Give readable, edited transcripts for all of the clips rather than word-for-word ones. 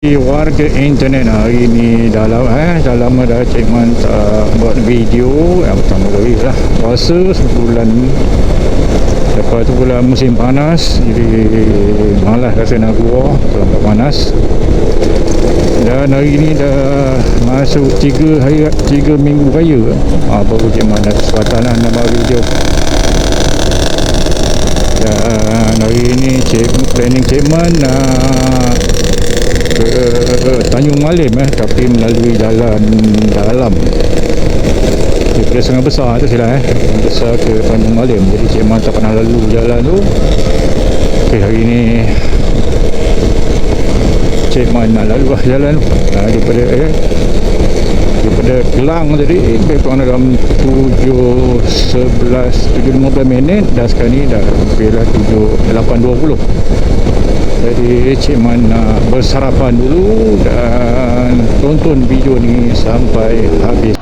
Warga internet hari ni dah lama dah Cik Man tak buat video. Yang pertama kali lah puasa sebulan, lepas tu pula musim panas, jadi malas rasa nak keluar terlalu panas. Dan hari ni dah masuk 3 minggu raya. Baru Cik Man ada kesempatan nak buat video. Dan hari ni planning Cik Man nak ke Tanjung Malim, tapi melalui jalan dalam daripada Sungai Besar tu sila Besar ke Tanjung Malim. Jadi Cik Man tak pernah lalu jalan tu. Okay, hari ni Cik Man nak lalu jalan daripada Kelang tadi kurang dalam 7.15 minit, dah sekarang ni dah hampir 8.20. Jadi Cik Man nak bersarapan dulu dan tonton video ni sampai habis.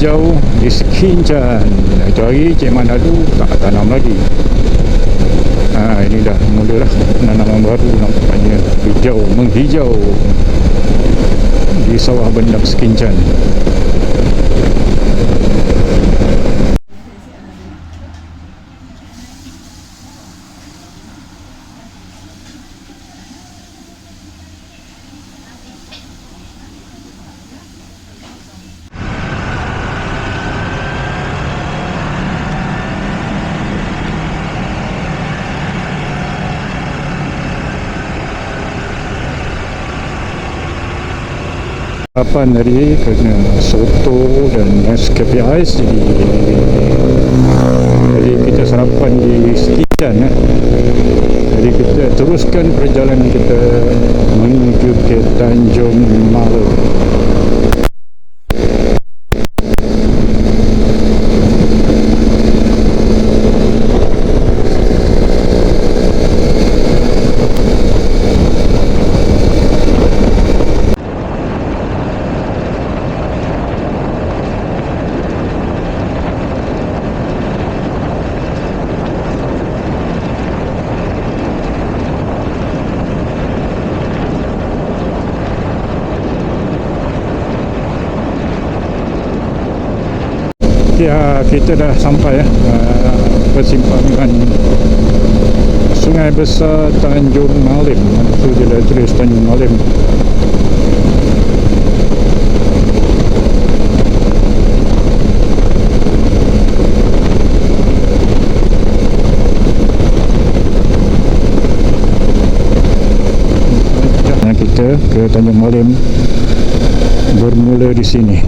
Hijau di Sekincan. Itu hari Cik Man lalu tak tanam lagi. Ini dah mula dah tanaman baru, nampaknya menghijau di sawah bendap Sekincan. Sarapan tadi kena soto dan Nescafe Ice, jadi kita sarapan di Sekitan. Jadi kita teruskan perjalanan kita menuju ke Tanjung Malim. Ya, kita dah sampai persimpangan Sungai Besar Tanjung Malim. Itu dia dah tulis Tanjung Malim. Kita ke Tanjung Malim bermula di sini.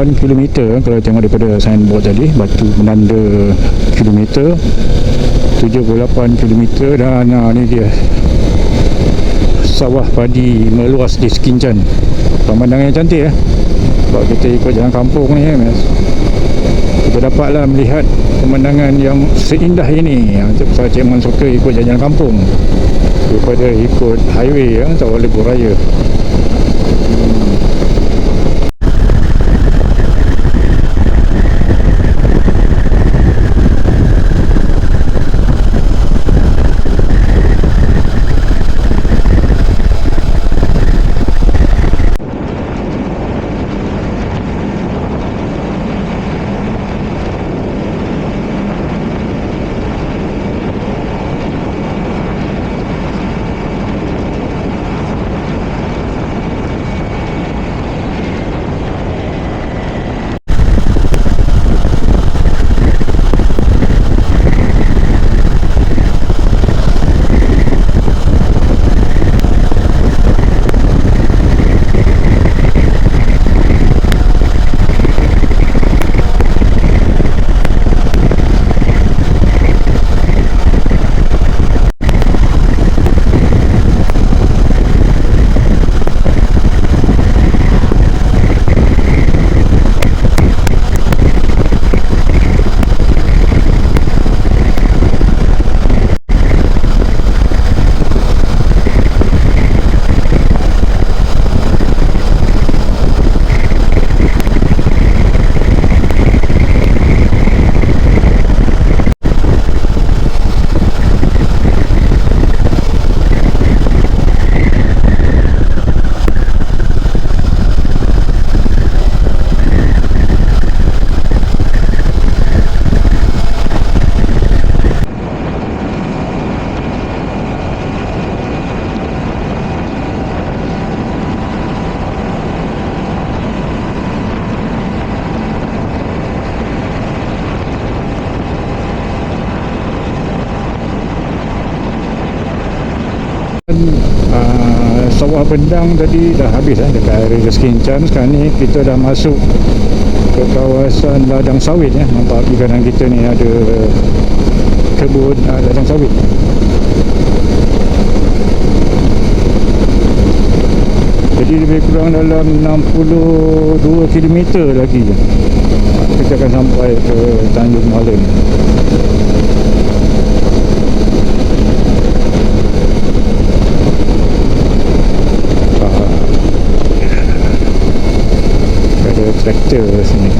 8 km kalau tengok daripada signboard tadi, batu menanda kilometer 78 km. Dan ni dia sawah padi meluas di Sekincan. Pemandangan yang cantik sebab kita ikut jalan kampung ni kita dapatlah melihat pemandangan yang seindah ini. Itu pasal Cik Man suka ikut jalan kampung daripada ikut highway atau lebuh raya. Sawah Bendang tadi dah habis dekat area Sekincam. Sekarang ni kita dah masuk ke kawasan ladang sawit ya. Nampak di kanan kita ni ada kebun ladang sawit. Jadi lebih kurang dalam 62 km lagi kita akan sampai ke Tanjung Malem. Ada traktor sini.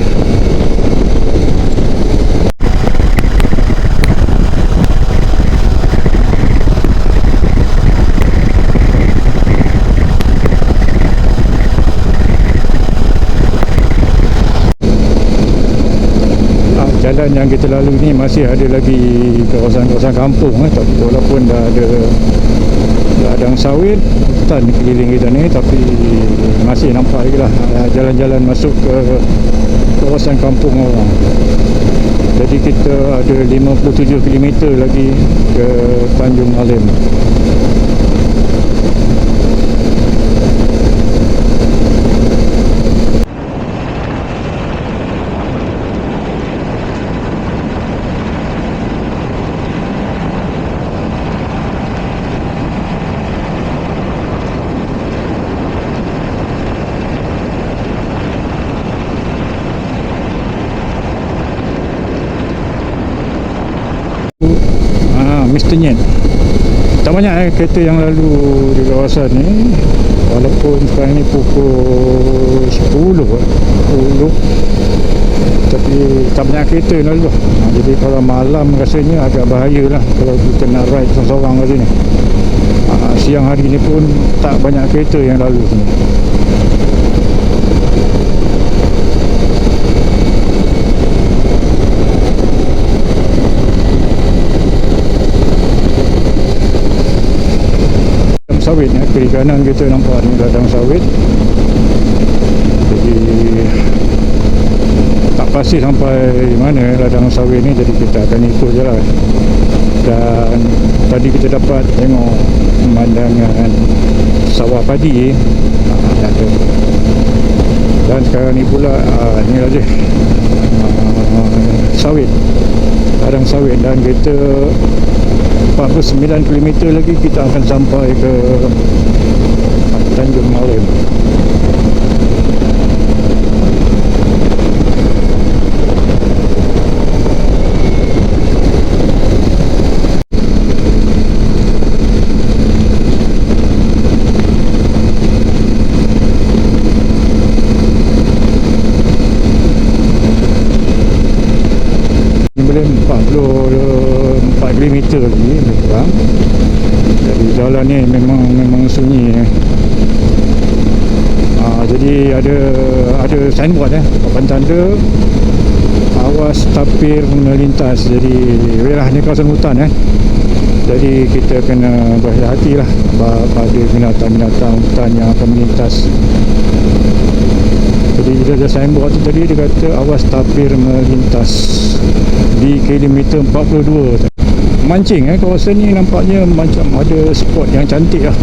Jalan yang kita lalui ni masih ada lagi kawasan-kawasan kampung tapi walaupun dah ada ladang sawit, hutan di keliling kita ni, tapi masih nampak lagi lah jalan-jalan masuk ke kawasan kampung orang. Jadi kita ada 57 km lagi ke Tanjung Malem. Mr. Nyen, tak banyak kereta yang lalu di kawasan ni, walaupun sekarang ni pukul 10 tapi tak banyak kereta yang lalu. Jadi kalau malam rasanya agak bahaya lah kalau kita nak ride seorang-seorang kat sini. Siang hari ni pun tak banyak kereta yang lalu sini. Sawit ya, kiri kanan kita nampak ni ladang sawit. Jadi tak pasti sampai mana ladang sawit ni, jadi kita akan ikut je lah. Dan tadi kita dapat tengok pemandangan sawah padi dan sekarang ni pula ni lah je sawit, ladang sawit, dan kita 49 km lagi kita akan sampai ke Tanjung Malem. Boleh 44 km lagi kurang. Jadi jalan ni memang sunyi jadi ada signboard papan tanda awas tapir melintas. Jadi wilayah ni kawasan hutan jadi kita kena berhati-hati lah pada binatang-binatang hutan yang akan melintas. Jadi kita ada signboard tu tadi, dia kata awas tapir melintas di kilometer 42. Mancing kawasan ni nampaknya macam ada spot yang cantik lah.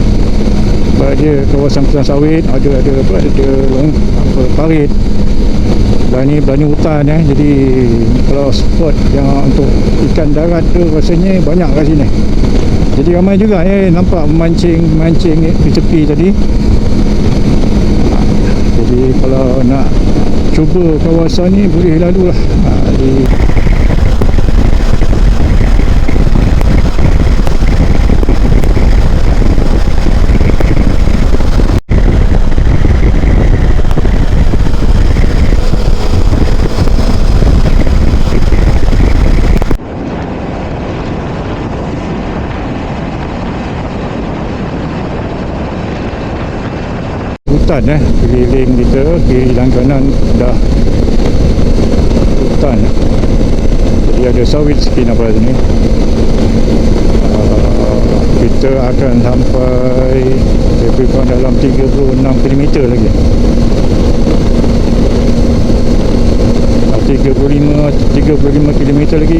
Sebab dia kawasan hutan sawit, ada parit, berani hutan jadi kalau spot yang untuk ikan darat tu rasanya banyak kat sini. Jadi ramai juga nampak mancing di tepi tadi. Jadi kalau nak cuba kawasan ni boleh lalu lah. Hutan keliling kita, kiri dan kanan dah hutan. Jadi ada sawit sikit nampak sini. Kita akan sampai lebih kurang dalam 36 km lagi. 35 km lagi.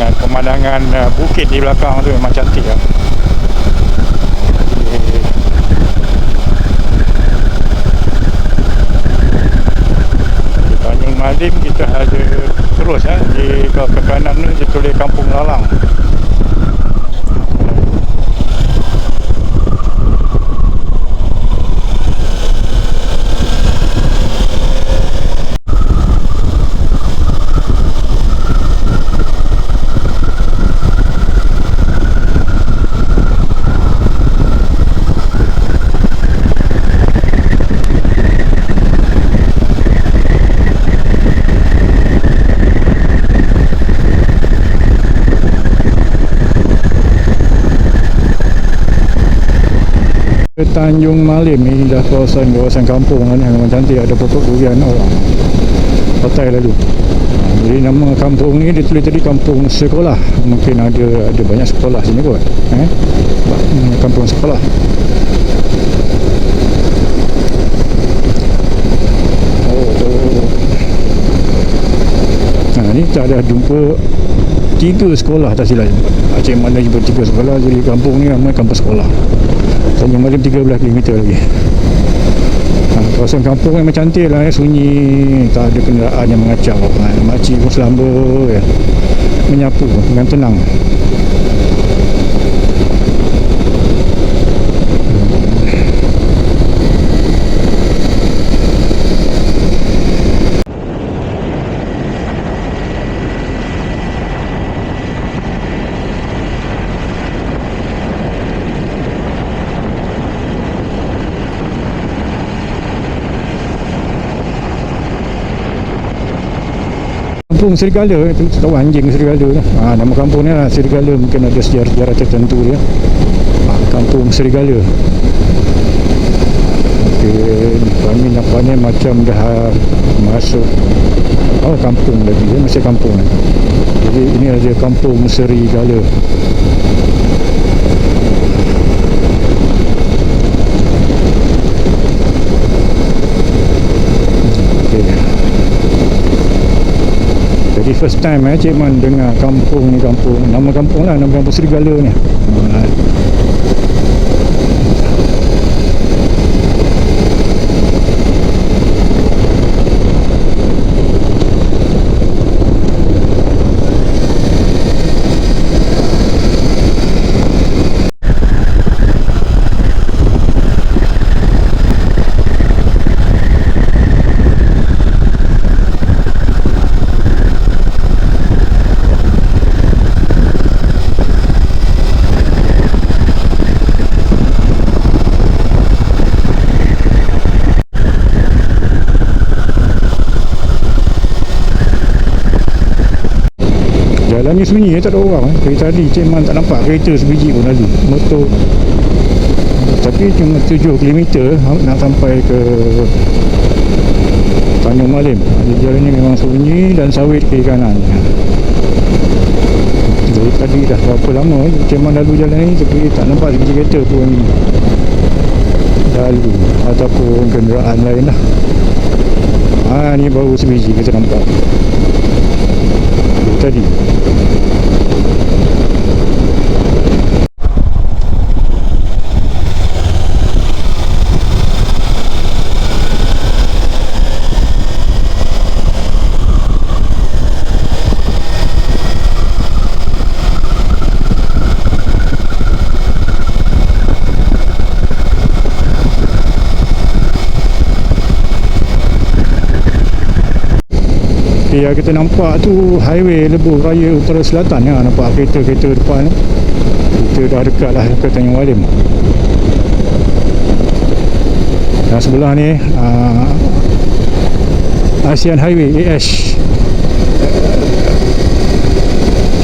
dengan pemandangan bukit di belakang tu memang cantik lah. Di Tanjung Malim kita ada terus di ke kanan tu dia tulis Kampung Lalang. Tanjung Malim ni dah kawasan kampung kan, memang cantik, ada pokok durian orang patai lalu. Jadi nama kampung ni dia tulis tadi kampung sekolah, mungkin ada banyak sekolah sini kot kampung sekolah. Ni tak ada jumpa 3 sekolah tak silap. Aceh mana jumpa 3 sekolah, jadi kampung ni namanya kampung sekolah. Tanjung Malim 13 km lagi. Kawasan kampung memang cantik lah, sunyi, tak ada kenderaan yang mengacau. Makcik pun selamba menyapu dengan tenang. Kampung Serigala, tu tahu anjing serigala tu. Nama kampung ni lah Serigala, mungkin ada sejarah-sejarah tertentu dia. Kampung Serigala. Okey, kami nampaknya macam dah masuk kampung lagi, masih kampung. Jadi ini ada Kampung Serigala. Jadi first time Cik Man dengar kampung ni, nama kampung lah, nama kampung Serigala ni. Jalan ni sunyi, tak ada orang. Dari tadi Cik Man tak nampak kereta sebiji pun lalu, motor. Tapi cuma 7 km nak sampai ke Tanjung Malim. Jadi jalan ni memang sunyi dan sawit kiri kanan. Dari tadi dah berapa lama Cik Man lalu jalan ni, tapi tak nampak sebiji kereta pun lalu, ataupun kenderaan lain lah. Ni baru sebiji kita nampak tadi. Yang kita nampak tu highway Lebuh Raya Utara Selatan ya. Nampak kereta-kereta depan. Kita dah dekat lah ke Tanjung Malim. Dan sebelah ni ASEAN Highway AS.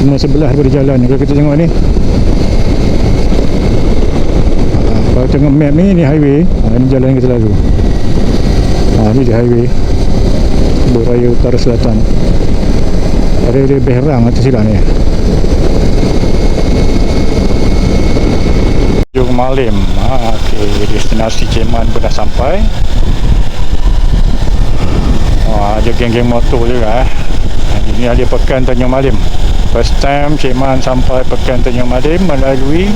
Cuma sebelah daripada jalan ni. Kalau kita tengok ni, kalau tengok map ni highway. Ni jalan yang kita lalu. Ni di highway Lebuh Raya Utara Selatan. Ada Berang atas silang ni. Tanjung Malim. Okay, destinasi Cik Man pun dah sampai. Ada geng-geng motor juga. Ini hari pekan Tanjung Malim. First time Cik Man sampai Pekan Tanjung Malim melalui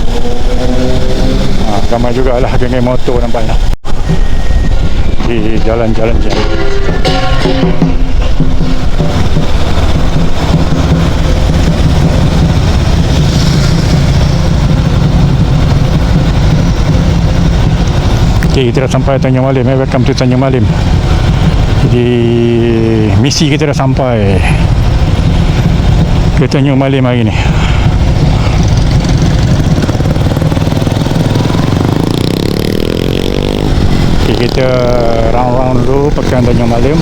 ramai jugalah geng-geng motor nampaknya di jalan-jalan je. Okay, kita dah sampai Tanjung Malim. Welcome to Tanjung Malim. Jadi misi kita dah sampai ke Tanjung Malim hari ni. Okay, kita round-round dulu Pekan Tanjung Malim.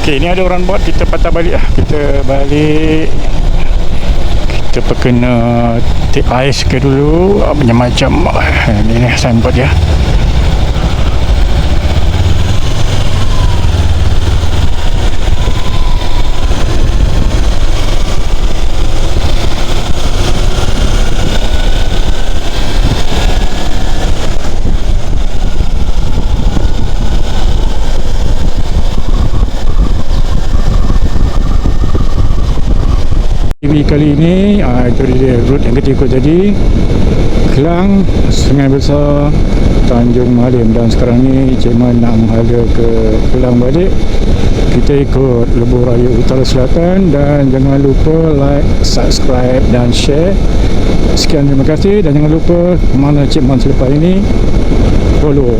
Okay, ni ada orang buat, kita patah balik lah. Kita balik, kita kena take ais ke dulu, macam-macam. Ni signboard dia. Kali ini itu dia route yang kita ikut tadi, Kelang, Sungai Besar, Tanjung Malim. Dan sekarang ni Cik Man nak menghala ke Kelang balik. Kita ikut Lebuh Raya Utara Selatan. Dan jangan lupa like, subscribe dan share. Sekian, terima kasih. Dan jangan lupa mana Cik Man selepas ini, follow.